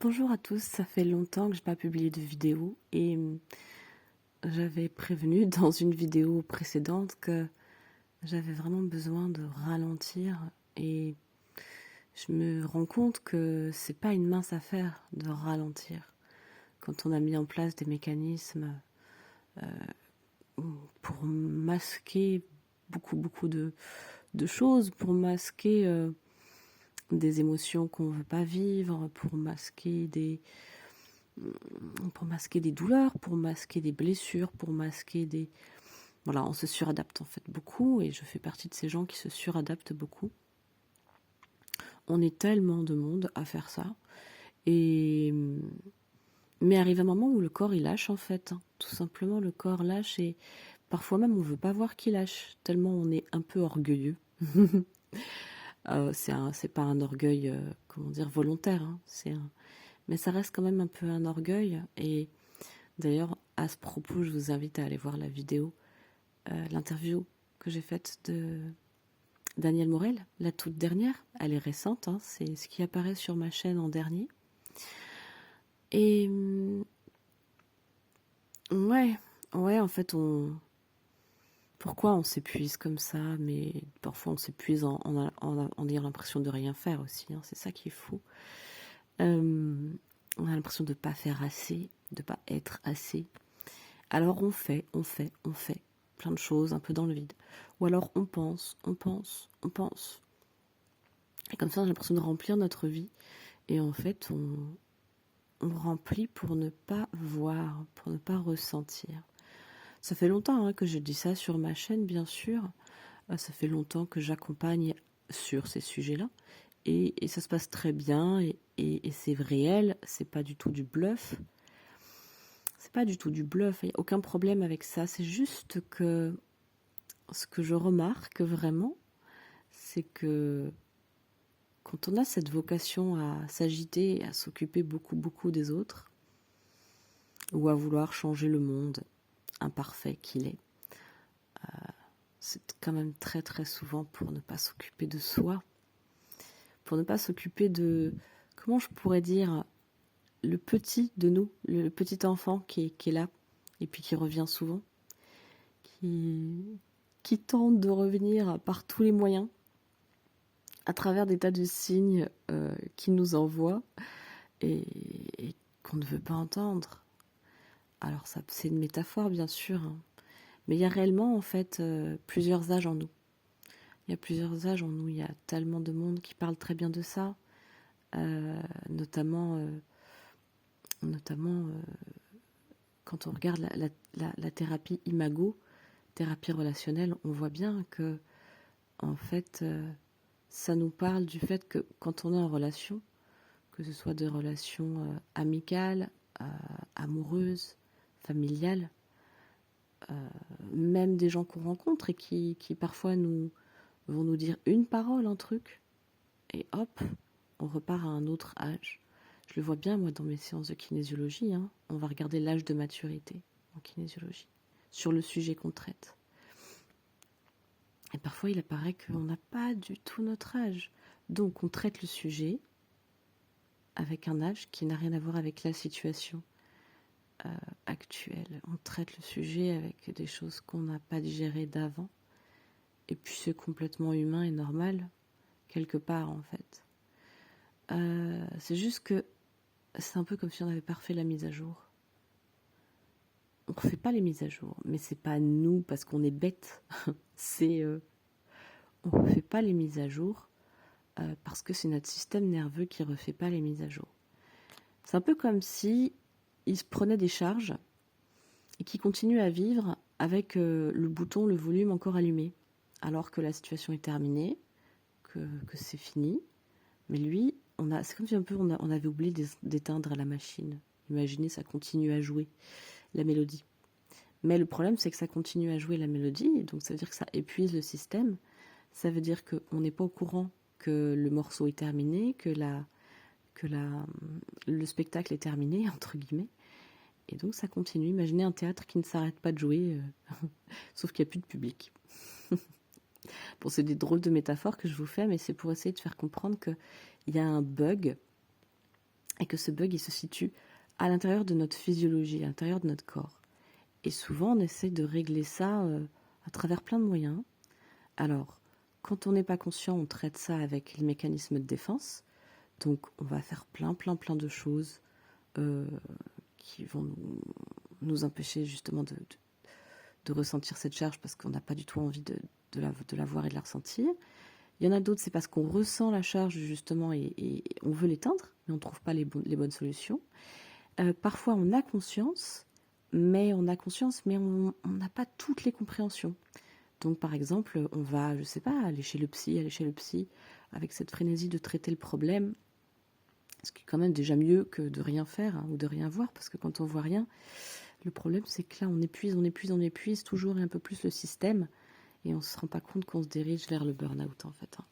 Bonjour à tous, ça fait longtemps que je n'ai pas publié de vidéo et j'avais prévenu dans une vidéo précédente que j'avais vraiment besoin de ralentir et je me rends compte que c'est pas une mince affaire de ralentir quand on a mis en place des mécanismes pour masquer beaucoup de choses, pour masquer des émotions qu'on ne veut pas vivre, pour masquer des douleurs, pour masquer des blessures, pour masquer des... Voilà, on se suradapte en fait beaucoup et je fais partie de ces gens qui se suradaptent beaucoup. On est tellement de monde à faire ça. Et... Mais arrive un moment où le corps il lâche en fait. Tout simplement le corps lâche et parfois même on ne veut pas voir qu'il lâche, tellement on est un peu orgueilleux. C'est pas un orgueil, comment dire, volontaire, hein. Mais ça reste quand même un peu un orgueil. Et d'ailleurs, à ce propos, je vous invite à aller voir la vidéo, l'interview que j'ai faite de Daniel Morel, la toute dernière. Elle est récente, hein, c'est ce qui apparaît sur ma chaîne en dernier. Et ouais, en fait, pourquoi on s'épuise comme ça? Mais parfois, on s'épuise en ayant l'impression de rien faire aussi, hein, c'est ça qui est fou. On a l'impression de ne pas faire assez, de ne pas être assez. Alors on fait plein de choses un peu dans le vide. Ou alors on pense. Et comme ça, on a l'impression de remplir notre vie. Et en fait, on remplit pour ne pas voir, pour ne pas ressentir. Ça fait longtemps que je dis ça sur ma chaîne, bien sûr. Ça fait longtemps que j'accompagne sur ces sujets-là. Et ça se passe très bien. Et c'est réel, c'est pas du tout du bluff. C'est pas du tout du bluff, il n'y a aucun problème avec ça. C'est juste que ce que je remarque vraiment, c'est que quand on a cette vocation à s'agiter, à s'occuper beaucoup des autres, ou à vouloir changer le monde imparfait qu'il est, c'est quand même très souvent pour ne pas s'occuper de soi, pour ne pas s'occuper de, comment je pourrais dire, le petit de nous, le petit enfant qui est là, et puis qui revient souvent, qui tente de revenir par tous les moyens, à travers des tas de signes qui nous envoient et qu'on ne veut pas entendre. Alors ça, c'est une métaphore bien sûr, hein, mais il y a réellement en fait plusieurs âges en nous. Il y a plusieurs âges en nous, il y a tellement de monde qui parle très bien de ça, notamment quand on regarde la thérapie imago, thérapie relationnelle, on voit bien que en fait ça nous parle du fait que quand on est en relation, que ce soit des relations amicales, amoureuses, familiales, même des gens qu'on rencontre et qui parfois vont nous dire une parole, un truc, et hop, on repart à un autre âge. Je le vois bien, moi, dans mes séances de kinésiologie, hein, on va regarder l'âge de maturité en kinésiologie, sur le sujet qu'on traite. Et parfois, il apparaît qu'on n'a pas du tout notre âge. Donc, on traite le sujet avec un âge qui n'a rien à voir avec la situation actuelle. On traite le sujet avec des choses qu'on n'a pas digérées d'avant. Et puis c'est complètement humain et normal, quelque part en fait. C'est juste que c'est un peu comme si on n'avait pas refait la mise à jour. On ne refait pas les mises à jour, mais c'est pas nous parce qu'on est bête. On ne refait pas les mises à jour parce que c'est notre système nerveux qui ne refait pas les mises à jour. C'est un peu comme si il se prenait des charges et qui continue à vivre avec le bouton, le volume encore allumé, alors que la situation est terminée, que c'est fini. Mais lui, c'est comme si un peu on avait oublié d'éteindre la machine. Imaginez, ça continue à jouer la mélodie. Mais le problème, c'est que ça continue à jouer la mélodie, et donc ça veut dire que ça épuise le système. Ça veut dire qu'on n'est pas au courant que le morceau est terminé, que le spectacle est terminé, entre guillemets. Et donc ça continue. Imaginez un théâtre qui ne s'arrête pas de jouer, sauf qu'il n'y a plus de public. Bon, c'est des drôles de métaphores que je vous fais, mais c'est pour essayer de faire comprendre qu'il y a un bug et que ce bug, il se situe à l'intérieur de notre physiologie, à l'intérieur de notre corps. Et souvent, on essaie de régler ça à travers plein de moyens. Alors, quand on n'est pas conscient, on traite ça avec les mécanismes de défense. Donc, on va faire plein de choses qui vont nous empêcher justement de ressentir cette charge parce qu'on n'a pas du tout envie de la voir et de la ressentir. Il y en a d'autres, c'est parce qu'on ressent la charge justement et on veut l'éteindre, mais on ne trouve pas les bonnes solutions. Parfois, on a conscience, mais on n'a pas toutes les compréhensions. Donc, par exemple, on va, je sais pas, aller chez le psy, avec cette frénésie de traiter le problème, ce qui est quand même déjà mieux que de rien faire hein, ou de rien voir, parce que quand on voit rien, le problème c'est que là, on épuise toujours et un peu plus le système, et on ne se rend pas compte qu'on se dirige vers le burn-out en fait. Hein.